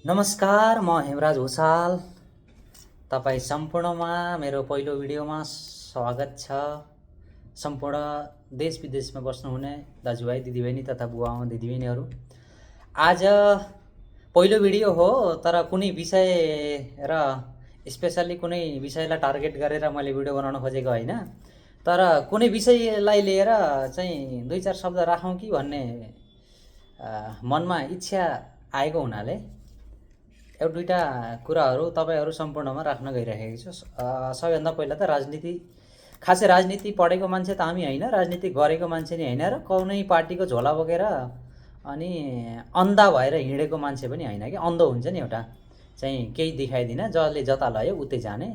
नमस्कार, म हेमराज भुषाल। तपाईँ सम्पूर्णमा मेरो पहिलो भिडियोमा स्वागत छ। सम्पूर्ण देश विदेशमा बस्नुहुने दाजुभाइ दिदीबहिनी तथा बुवा आमा दिदीबहिनीहरू, आज पहिलो भिडियो हो, तर कुनै विषय र स्पेसल्ली कुनै विषयलाई टार्गेट गरेर मैले भिडियो बनाउन खोजेको होइन। तर कुनै विषयलाई लिएर चाहिँ दुई चार शब्द राखौँ कि भन्ने मनमा इच्छा आएको हुनाले एउटा दुईटा कुराहरू तपाईँहरू सम्पूर्णमा राख्न गइरहेको छु। सबैभन्दा पहिला त राजनीति, खासै राजनीति पढेको मान्छे त हामी होइन, राजनीति गरेको मान्छे नि होइन, र कुनै पार्टीको झोला बोकेर अनि अन्धा भएर हिँडेको मान्छे पनि होइन कि। अन्धो हुन्छ नि एउटा, चाहिँ केही देखाइदिन, जसले जता लयो उतै जाने,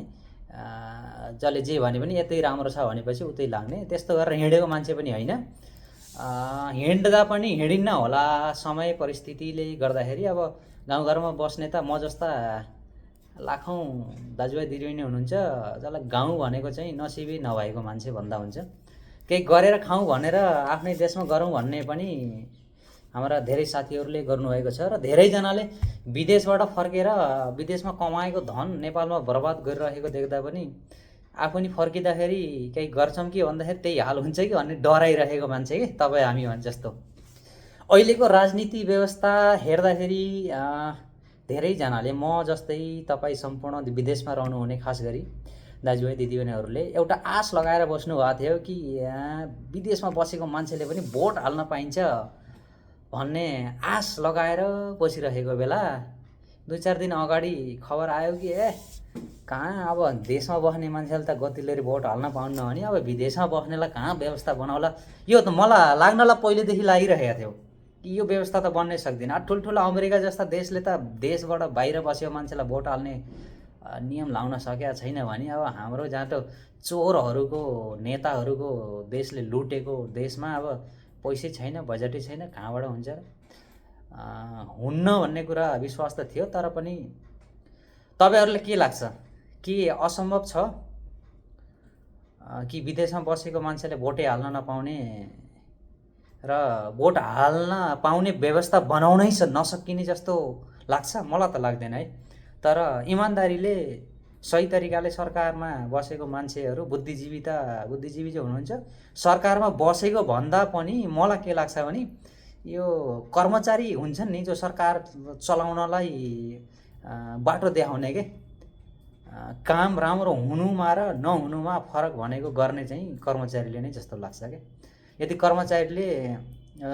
जसले जे भने पनि यतै राम्रो छ भनेपछि उतै लाग्ने, त्यस्तो गरेर हिँडेको मान्छे पनि होइन। हिँड्दा पनि हिँडिन्न होला, समय परिस्थितिले गर्दाखेरि। अब गाउँघरमा बस्ने त म जस्ता लाखौँ दाजुभाइ दिदीबहिनी हुनुहुन्छ, जसलाई गाउँ भनेको चाहिँ नसिबै नभएको मान्छे भन्दा हुन्छ। केही गरेर खाउँ भनेर आफ्नै देशमा गरौँ भन्ने पनि हाम्रा धेरै साथीहरूले गर्नुभएको छ, र धेरैजनाले विदेशबाट फर्केर विदेशमा कमाएको धन नेपालमा बर्बाद गरिरहेको देख्दा पनि आफू नि फर्किँदाखेरि केही गर्छौँ कि भन्दाखेरि त्यही हाल हुन्छ कि भन्ने डराइरहेको मान्छे कि तपाईँ हामी भने जस्तो। अहिलेको राजनीति व्यवस्था हेर्दाखेरि धेरैजनाले, म जस्तै तपाईँ सम्पूर्ण विदेशमा रहनुहुने खास गरी दाजुभाइ दिदीबहिनीहरूले एउटा आश लगाएर बस्नु भएको थियो कि विदेशमा बसेको मान्छेले पनि भोट हाल्न पाइन्छ भन्ने आश लगाएर बसिरहेको बेला दुई चार दिन अगाडि खबर आयो कि कहाँ अब देशमा बस्ने मान्छेले त गतिले भोट हाल्न पाउन्न भने अब विदेशमा बस्नेलाई कहाँ व्यवस्था बनाउला। यो त मलाई लाग्नलाई पहिलेदेखि लागिरहेको थियो कि यो व्यवस्था त बन्नै सक्दैन। ठुल्ठुलो अमेरिका जस्ता देशले त देशबाट बाहिर बसेको मान्छेलाई भोट हाल्ने नियम लाउन सकेका छैन भने अब हाम्रो जहाँ त चोरहरूको नेताहरूको देशले लुटेको देशमा अब पैसै छैन, बजेटै छैन, कहाँबाट हुन्छ र? हुन्न भन्ने कुरा विश्वास त थियो, तर पनि तपाईँहरूलाई के लाग्छ कि असम्भव छ कि विदेशमा बसेको मान्छेले भोटै हाल्न नपाउने र भोट हाल्न पाउने व्यवस्था बनाउनै नसकिने जस्तो लाग्छ? मलाई त लाग्दैन है। तर इमान्दारीले सही तरिकाले सरकारमा बसेको मान्छेहरू, बुद्धिजीवी जो हुनुहुन्छ, सरकारमा बसेको भन्दा पनि मलाई के लाग्छ भने यो कर्मचारी हुन्छन् नि, जो सरकार चलाउनलाई बाटो देखाउने के, काम राम्रो हुनुमा र नहुनुमा फरक भनेको गर्ने चाहिँ कर्मचारीले नै जस्तो लाग्छ क्या। यदि कर्मचारीले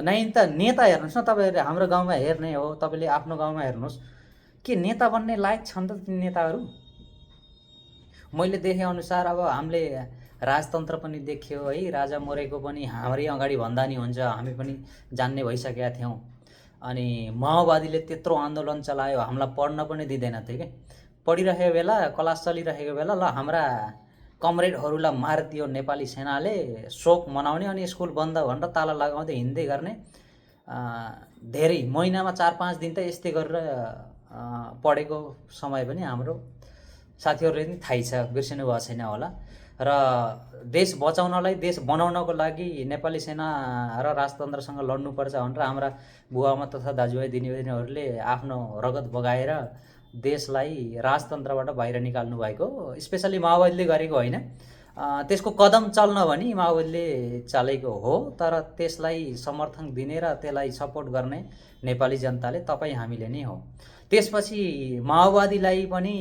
नै त नेता हेर्नुहोस् न, तपाईँहरूले हाम्रो गाउँमा हेर्ने हो, तपाईँले आफ्नो गाउँमा हेर्नुहोस्, के नेता बन्ने लायक छन् त ती नेताहरू? मैले देखेअनुसार अब हामीले राजतन्त्र पनि देख्यो है, राजा मरेको पनि हाम्रै अगाडि भन्दा नि हुन्छ, हामी पनि जान्ने भइसकेका थियौँ। अनि माओवादीले त्यत्रो आन्दोलन चलायो, हामीलाई पढ्न पनि दिँदैन थियो कि। पढिरहेको बेला, क्लास चलिरहेको बेला ल हाम्रा कमरेडहरूलाई मारिदियो नेपाली सेनाले, शोक मनाउने अनि स्कुल बन्द भनेर ताला लगाउँदै हिँड्दै गर्ने। धेरै महिनामा 4-5 दिन त यस्तै गरेर पढेको समय पनि हाम्रो साथीहरूले पनि थाहै छ, बिर्सिनु भएको छैन होला। र देश बचाउनलाई, देश बनाउनको लागि नेपाली सेना र राजतन्त्रसँग लड्नुपर्छ भनेर हाम्रा बुवामा तथा दाजुभाइ दिदीबहिनीहरूले आफ्नो रगत बगाएर देशलाई राजतन्त्रबाट बाहिर निकाल्नु भएको, स्पेसल्ली माओवादीले गरेको होइन। त्यसको कदम चल्न भनी माओवादीले चालेको हो, तर त्यसलाई समर्थन दिने र त्यसलाई सपोर्ट गर्ने नेपाली जनताले, तपाईँ हामीले नै हो। त्यसपछि माओवादीलाई पनि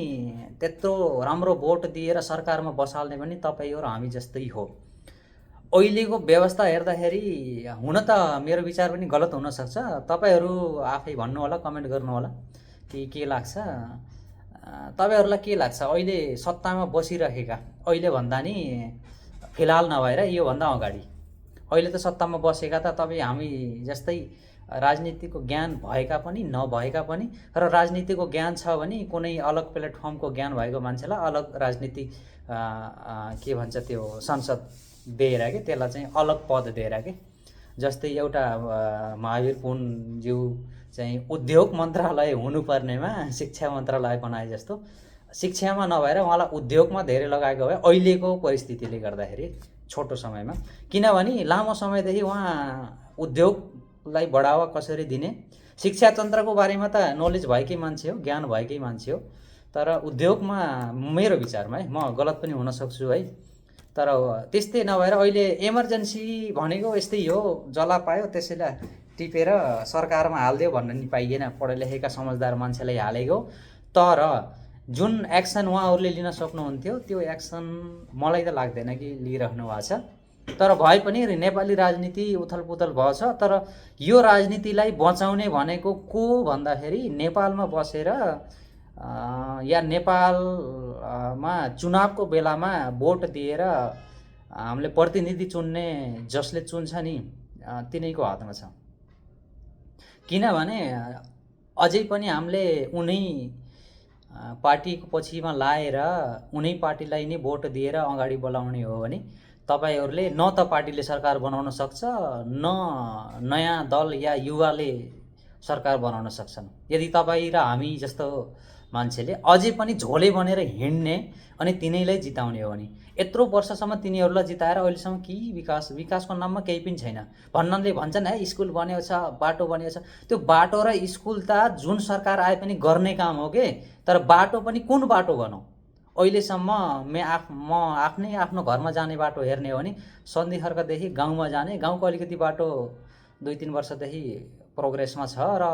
त्यत्रो राम्रो भोट दिएर सरकारमा बसाल्ने पनि तपाईँ हो र हामी जस्तै हो। अहिलेको व्यवस्था हेर्दाखेरि, हुन त मेरो विचार पनि गलत हुनसक्छ, तपाईँहरू आफै भन्नु होला, कमेन्ट गर्नु होला कि के लाग्छ। तपाईँहरूलाई के लाग्छ अहिले सत्तामा बसिरहेका, अहिले भन्दा नि फिलहाल नभएर योभन्दा अगाडि, अहिले त सत्तामा बसेका त तपाईँ हामी जस्तै राजनीतिको ज्ञान भएका पनि नभएका पनि, र राजनीतिको ज्ञान छ भने कुनै अलग प्लेटफर्मको ज्ञान भएको मान्छेलाई अलग राजनीति के भन्छ त्यो संसद दिएर के, त्यसलाई चाहिँ अलग पद दिएर के। जस्तै एउटा महावीर पुनज्यू चाहिँ उद्योग मन्त्रालय हुनुपर्नेमा शिक्षा मन्त्रालय बनाए जस्तो, शिक्षामा नभएर उहाँलाई उद्योगमा धेरै लगाएको भए अहिलेको परिस्थितिले गर्दाखेरि छोटो समयमा, किनभने लामो समयदेखि उहाँ उद्योग उद्योगलाई बढावा कसरी दिने, शिक्षा तन्त्रको बारेमा त नलेज भएकै मान्छे हो, ज्ञान भएकै मान्छे हो, तर उद्योगमा मेरो विचारमा है, म गलत पनि हुन सक्छु है, तर त्यस्तै नभएर अहिले इमर्जेन्सी भनेको यस्तै हो, जला पायो त्यसैलाई टिपेर सरकारमा हालिदियो भन्न नि पाइएन, पढे लेखेका समझदार मान्छेलाई हालेको। तर जुन एक्सन उहाँहरूले लिन सक्नुहुन्थ्यो त्यो एक्सन मलाई त लाग्दैन कि लिइराख्नु भएको छ। तर भए पनि नेपाली राजनीति उथलपुथल भएछ, तर यो राजनीतिलाई बचाउने भनेको को भन्दाखेरि नेपालमा बसेर या नेपालमा चुनावको बेलामा भोट दिएर हामीले प्रतिनिधि चुन्ने जसले चुन्छ नि तिनैको हातमा छ। किनभने अझै पनि हामीले उनै पार्टीको पछिमा लाएर उनै पार्टीलाई नै भोट दिएर अगाडि बढाउने हो भने तपाईहरूले न त पार्टीले सरकार बनाउन सक्छ, न नयाँ दल या युवाले सरकार बनाउन सक्छन्। यदि तपाईँ र हामी जस्तो मान्छेले अझै पनि झोले बनेर हिँड्ने अनि तिनैलाई जिताउने हो भने, यत्रो वर्षसम्म तिनीहरूलाई जिताएर अहिलेसम्म के विकासको नाममा केही पनि छैन। भन्नाले भन्छन् है स्कुल बनेको छ, बाटो बनेको छ, त्यो बाटो र स्कुल त जुन सरकार आए पनि गर्ने काम हो के, तर बाटो पनि कुन बाटो बनाऊ? अहिलेसम्म म आफ्नो घरमा जाने बाटो हेर्ने हो भने सन्धि खर्कदेखि गाउँमा जाने, गाउँको अलिकति बाटो 2-3 वर्षदेखि प्रोग्रेसमा छ र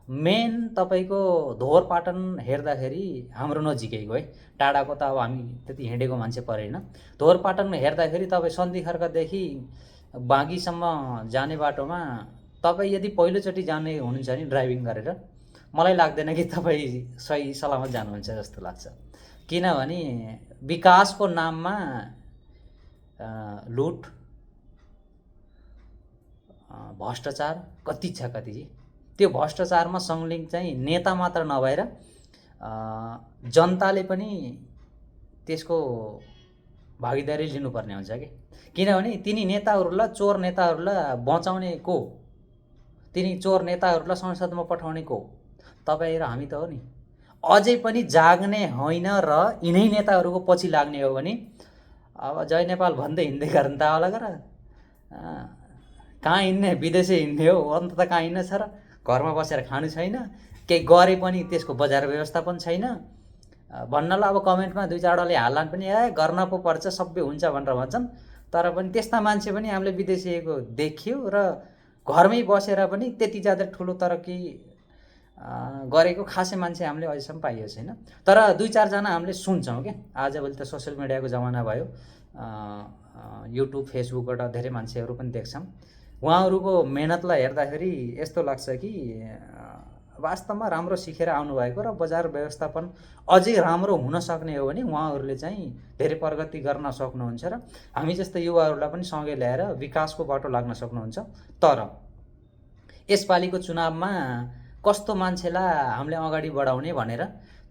मेन तपाईँको धोरपाटन हेर्दाखेरि हाम्रो नजिकैको है, टाढाको त अब हामी त्यति हिँडेको मान्छे परेन। धोरपाटन हेर्दाखेरि तपाईँ सन्धि खर्कदेखि बाँकीसम्म जाने बाटोमा तपाईँ यदि पहिलोचोटि जाने हुनुहुन्छ भने ड्राइभिङ गरेर, मलाई लाग्दैन कि तपाईँ सही सलामत जानुहुन्छ जस्तो लाग्छ। किनभने विकासको नाममा लुट भ्रष्टाचार कति छ, कति त्यो भ्रष्टाचारमा संलग्न चाहिँ नेता मात्र नभएर जनताले पनि त्यसको भागीदारी लिनुपर्ने हुन्छ कि। किनभने तिनी नेताहरूलाई, चोर नेताहरूलाई बचाउने को? तिनी चोर नेताहरूलाई संसदमा पठाउने को? तपाईँ र हामी त हो नि। अझै पनि जाग्ने होइन र यिनै नेताहरूको पछि लाग्ने हो भने अब जय नेपाल भन्दै हिँड्दै गर्न त होला गर, कहाँ हिँड्ने? विदेशै हिँड्ने हो, अन्त त कहाँ हिँड्ने छ र? घरमा बसेर खानु छैन, केही गरे पनि त्यसको बजार व्यवस्थापन छैन। भन्नलाई अब कमेन्टमा 2-4वटाले हाल्लान् पनि गर्न पो पर्छ, सबै हुन्छ भनेर भन्छन्। तर पनि त्यस्ता मान्छे पनि हामीले विदेशीको देखियो र घरमै बसेर पनि त्यति ज्यादा ठुलो तरक्की गरेको खासै मान्छे हामीले अहिलेसम्म पाइएको छैन। तर 2-4 जना हामीले सुन्छौँ क्या। आजभोलि त सोसियल मिडियाको जमाना भयो, युट्युब फेसबुकबाट धेरै मान्छेहरू पनि देख्छौँ। उहाँहरूको मेहनतलाई हेर्दाखेरि यस्तो लाग्छ कि वास्तवमा राम्रो सिकेर आउनुभएको र बजार व्यवस्थापन अझै राम्रो हुन सक्ने हो भने उहाँहरूले चाहिँ धेरै प्रगति गर्न सक्नुहुन्छ र हामी जस्तो युवाहरूलाई पनि सँगै ल्याएर विकासको बाटो लाग्न सक्नुहुन्छ। तर यसपालिको चुनावमा कस्तो मान्छेलाई हामीले अगाडि बढाउने भनेर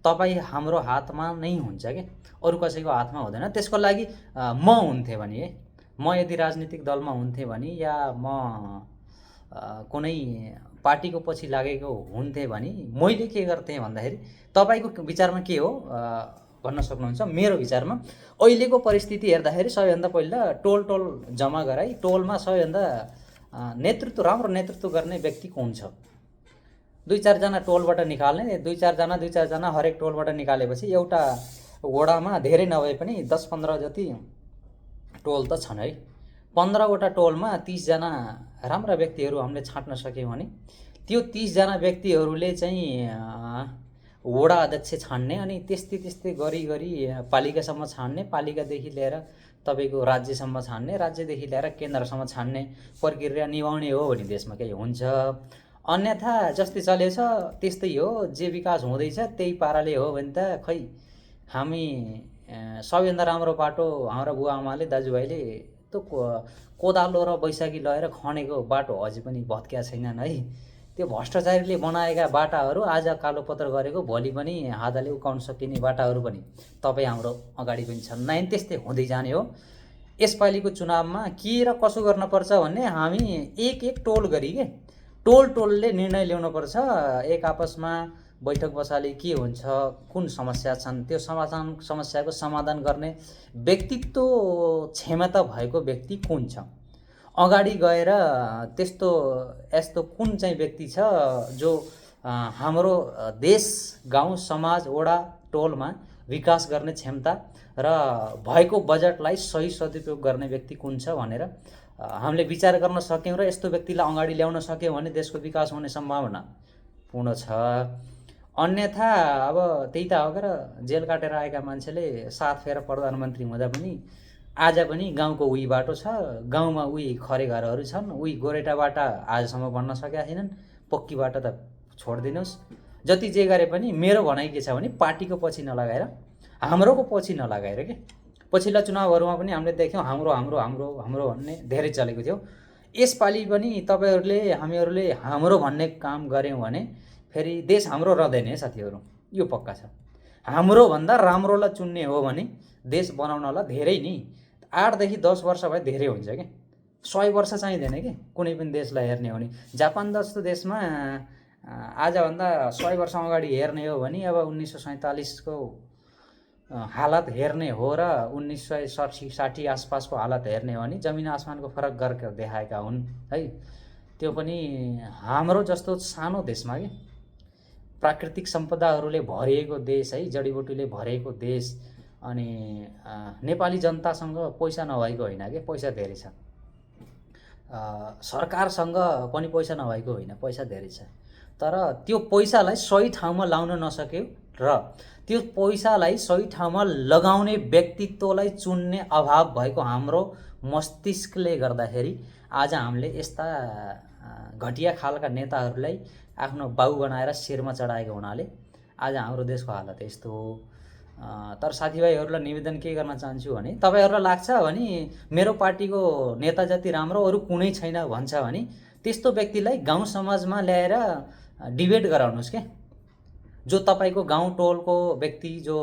तपाईँ हाम्रो हातमा नै हुन्छ क्या, अरू कसैको हातमा हुँदैन। त्यसको लागि म हुन्थेँ भने, म यदि राजनीतिक दलमा हुन्थेँ भने या म कुनै पार्टीको पछि लागेको हुन्थेँ भने मैले के गर्थेँ भन्दाखेरि, तपाईँको विचारमा के हो भन्न सक्नुहुन्छ। मेरो विचारमा अहिलेको परिस्थिति हेर्दाखेरि सबैभन्दा पहिला टोल जम्मा गराई टोलमा सबैभन्दा राम्रो नेतृत्व गर्ने व्यक्ति कुन छ? 2-4 जना टोलबाट निकाल्ने, 2-4 जना हरेक टोलबाट निकालेपछि एउटा वडामा धेरै नभए पनि 10-15 जति टोल त छन् है। 15वटा टोलमा 30 जना राम्रा व्यक्तिहरू हामीले छाट्न सक्यौँ भने त्यो 30 जना व्यक्तिहरूले चाहिँ वडा अध्यक्ष छान्ने, अनि त्यस्तै गरी पालिकासम्म छान्ने, पालिकादेखि लिएर तपाईँको राज्यसम्म छान्ने, राज्यदेखि लिएर केन्द्रसम्म छान्ने प्रक्रिया निभाउने हो भने देशमा केही हुन्छ। अन्यथा जस्तै चलेछ त्यस्तै हो, जे विकास हुँदैछ त्यही पाराले हो भने त खै हामी सबैभन्दा राम्रो बाटो हाम्रो बुवा आमाले दाजुभाइले त्यो कोदालो र बैशाखी लगेर खनेको बाटो अझै पनि भत्किया छैनन् है। त्यो भ्रष्टाचारीले बनाएका बाटाहरू आज कालोपत्र गरेको भोलि पनि हातले उकाउन सकिने बाटाहरू पनि तपाईँ हाम्रो अगाडि पनि छन्। नाइन त्यस्तै हुँदै जाने हो। यसपालिको चुनावमा के र कसो गर्न पर्छ भन्ने हामी एक टोल गरी के टोलले निर्णय ल्याउनुपर्छ। एक आपसमा बैठक बसाले के हुन्छ, कुन समस्या छन्, त्यो समस्याको समाधान गर्ने व्यक्तित्व क्षमता भएको व्यक्ति कुन छ। अगाडि गएर त्यस्तो यस्तो कुन चाहिँ व्यक्ति छ जो हाम्रो देश, गाउँ, समाज, वडा, टोलमा विकास गर्ने क्षमता र भएको बजेटलाई सही सदुपयोग गर्ने व्यक्ति कुन छ भनेर हामीले विचार गर्न सक्यौँ र यस्तो व्यक्तिलाई अगाडि ल्याउन सक्यौँ भने देशको विकास हुने सम्भावना पूर्ण छ। अन्यथा अब त्यही त हो के र, जेल काटेर आएका मान्छेले सात फेर प्रधानमन्त्री हुँदा पनि आज पनि गाउँको उही बाटो छ, गाउँमा उही खरे घरहरू छन्, उही गोरेटा बाटा आजसम्म बन्न सकेका छैनन्, पक्की बाटो त छोडिदिनुहोस्। जति जे गरे पनि मेरो भनाइ के छ भने पार्टीको पछि नलगाएर, हाम्रोको पछि नलगाएर के, पछिल्ला चुनावहरूमा पनि हामीले देख्यौँ हाम्रो हाम्रो हाम्रो हाम्रो भन्ने धेरै चलेको थियो। यसपालि पनि तपाईँहरूले हामीहरूले हाम्रो भन्ने काम गऱ्यौँ भने फेरि देश हाम्रो रहँदैन है साथीहरू, यो पक्का छ। हाम्रो भन्दा राम्रोलाई चुन्ने हो भने देश बनाउनलाई धेरै नि 8 देखि 10 वर्ष भए धेरै हुन्छ क्या, 100 वर्ष चाहिँदैन कि कुनै पनि देशलाई हेर्ने हो भने। जापान जस्तो देशमा आजभन्दा 100 वर्ष अगाडि हेर्ने हो भने अब 1947 को हालत हेर्ने हो र 1960 आसपासको हालत हेर्ने हो भने जमिन आसमानको फरक गरेर देखाएका हुन् है। त्यो पनि हाम्रो जस्तो सानो देशमा के, प्राकृतिक सम्पदाहरूले भरिएको देश है, जडीबुटीले भरिएको देश। अनि नेपाली जनतासँग पैसा नभएको होइन के, पैसा धेरै छ। सरकारसँग पनि पैसा नभएको होइन, पैसा धेरै छ। तर त्यो पैसालाई सही ठाउँमा लाउन नसक्यो र त्यो पैसालाई सही ठाउँमा लगाउने व्यक्तित्वलाई चुन्ने अभाव भएको हाम्रो मस्तिष्कले गर्दाखेरि आज हामीले यस्ता घटिया खालका नेताहरूलाई आफ्नो बाउ बनाएर शिरमा चढाएको हुनाले आज हाम्रो देशको हालत यस्तो हो। तर साथीभाइहरूलाई निवेदन के गर्न चाहन्छु भने तपाईँहरूलाई लाग्छ भने मेरो पार्टीको नेता जति राम्रो अरू कुनै छैन भन्छ भने त्यस्तो व्यक्तिलाई गाउँ समाजमा ल्याएर डिबेट गराउनुहोस् के। जो तपाईँको गाउँ टोलको व्यक्ति जो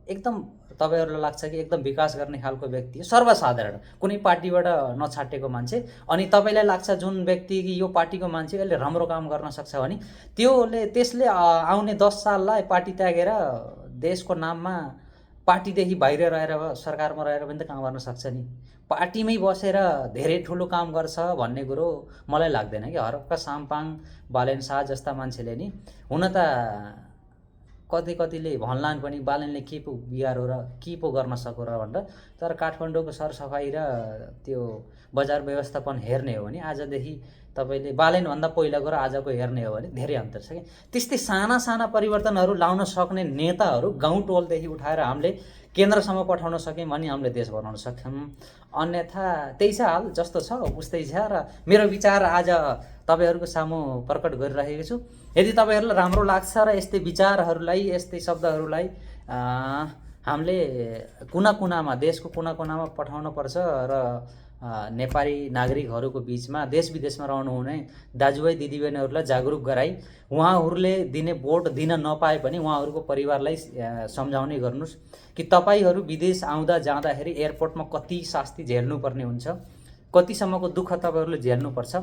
एकदम तपाईँहरूलाई लाग्छ कि एकदम विकास गर्ने खालको व्यक्ति हो, सर्वसाधारण कुनै पार्टीबाट नछाटेको मान्छे, अनि तपाईँलाई लाग्छ जुन व्यक्ति कि यो पार्टीको मान्छे यसले राम्रो काम गर्न सक्छ भने त्यसले आउने 10 साललाई पार्टी त्यागेर देशको नाममा पार्टीदेखि बाहिर रहेर सरकारमा रहेर पनि त काम गर्न सक्छ नि। पार्टीमै बसेर धेरै ठुलो काम गर्छ भन्ने कुरो मलाई लाग्दैन कि। हरक्का साम्पाङ बालेन शाह जस्ता मान्छेले नि हुन त कतिले भन्लान् पनि बालेनले के पो बिगारो र के पो गर्न सक्यो र भनेर। तर काठमाडौँको सरसफाइ र त्यो बजार व्यवस्थापन हेर्ने हो भने आजदेखि तपाईँले बालेनभन्दा पहिलाको र आजको हेर्ने हो भने धेरै अन्तर छ कि। त्यस्तै साना साना परिवर्तनहरू लाउन सक्ने नेताहरू गाउँ टोलदेखि उठाएर हामीले केन्द्रसम्म पठाउन सक्यौँ भने हामीले देश बनाउन सक्छौँ। अन्यथा त्यही छ हाल, जस्तो छ उस्तै छ। र मेरो विचार आज तपाईँहरूको सामु प्रकट गरिरहेको छु। यदि तपाईँहरूलाई राम्रो लाग्छ र यस्तै विचारहरूलाई, यस्तै शब्दहरूलाई हामीले कुना कुनामा, देशको कुना कुनामा पठाउन पर्छ र नेपाली नागरिकहरूको बिचमा देश विदेशमा रहनुहुने दाजुभाइ दिदीबहिनीहरूलाई जागरुक गराई उहाँहरूले दिने भोट दिन नपाए पनि उहाँहरूको परिवारलाई सम्झाउने गर्नुहोस् कि तपाईँहरू विदेश आउँदा जाँदाखेरि एयरपोर्टमा कति शास्ति झेल्नुपर्ने हुन्छ, कतिसम्मको दुःख तपाईँहरूले झेल्नुपर्छ।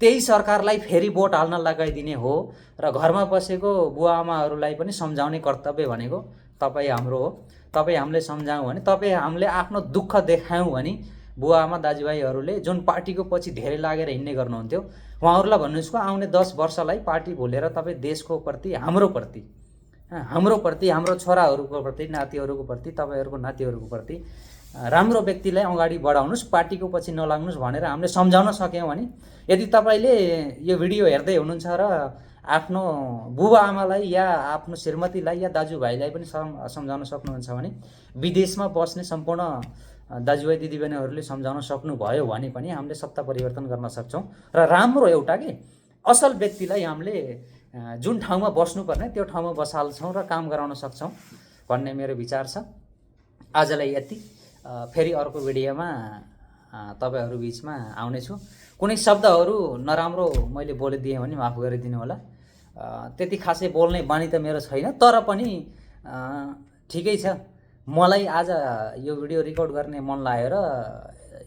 त्यही सरकारलाई फेरि भोट हाल्न लगाइदिने हो र घरमा बसेको बुवा आमाहरूलाई पनि सम्झाउने कर्तव्य भनेको तपाईँ हाम्रो हो। तपाईँ हामीले सम्झाउँ भने, तपाईँ हामीले आफ्नो दुःख देखायौँ भने बुवा आमा दाजुभाइहरूले जुन पार्टीको पछि धेरै लागेर हिँड्ने गर्नुहुन्थ्यो उहाँहरूलाई भन्नुहोस् कि आउने 10 वर्षलाई पार्टी भुलेर तपाईँ देशको प्रति, हाम्रो प्रति, हाम्रो छोराहरूको प्रति, नातिहरूको प्रति, तपाईँहरूको नातिहरूको प्रति राम्रो व्यक्तिलाई अगाडि बढाउनुहोस्, पार्टीको पछि नलाग्नुहोस् भनेर हामीले सम्झाउन सक्यौँ भने, यदि तपाईँले यो भिडियो हेर्दै हुनुहुन्छ र आफ्नो बुबा आमालाई या आफ्नो श्रीमतीलाई या दाजुभाइलाई पनि सम्झाउन सक्नुहुन्छ भने विदेशमा बस्ने सम्पूर्ण दाजुभाइ दिदीबहिनीहरूले सम्झाउन सक्नुभयो भने पनि हामीले सत्ता परिवर्तन गर्न सक्छौँ र राम्रो एउटा के असल व्यक्तिलाई हामीले जुन ठाउँमा बस्नुपर्ने त्यो ठाउँमा बसाल्छौँ र काम गराउन सक्छौँ भन्ने मेरो विचार छ। आजलाई यति। फेरि अर्को भिडियोमा तपाईँहरू बिचमा आउनेछु। कुनै शब्दहरू नराम्रो मैले बोलिदिएँ भने माफ गरिदिनु होला। त्यति खासै बोल्ने बानी त मेरो छैन, तर पनि ठिकै छ। मलाई आज यो भिडियो रेकर्ड गर्ने मन लाग्यो र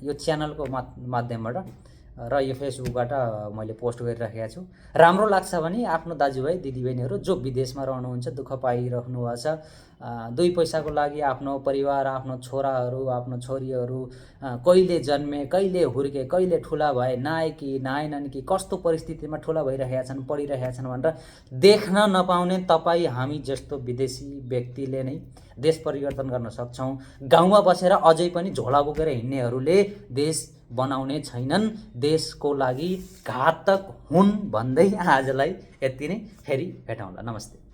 यो च्यानलको माध्यमबाट र यो फेसबुकबाट मैले पोस्ट गरिराखेको छु। राम्रो लाग्छ भने आफ्नो दाजुभाइ दिदीबहिनीहरू जो विदेशमा रहनुहुन्छ, दुःख पाइराख्नु भएको छ, दुई पैसाको लागि आफ्नो परिवार, आफ्नो छोराहरू, आफ्नो छोरीहरू कहिले जन्मे, कहिले हुर्के, कहिले ठुला भए, नआए कि नआएनन् कि, कस्तो परिस्थितिमा ठुला भइरहेका छन्, पढिरहेका छन् भनेर देख्न नपाउने तपाईँ हामी जस्तो विदेशी व्यक्तिले नै देश परिवर्तन गर्न सक्छौँ। गाउँमा बसेर अझै पनि झोला बोकेर हिँड्नेहरूले देश बनाउने छैनन्, देशको लागि घातक हुन् भन्दै आजलाई यति नै। फेरि भेटौँला। नमस्ते।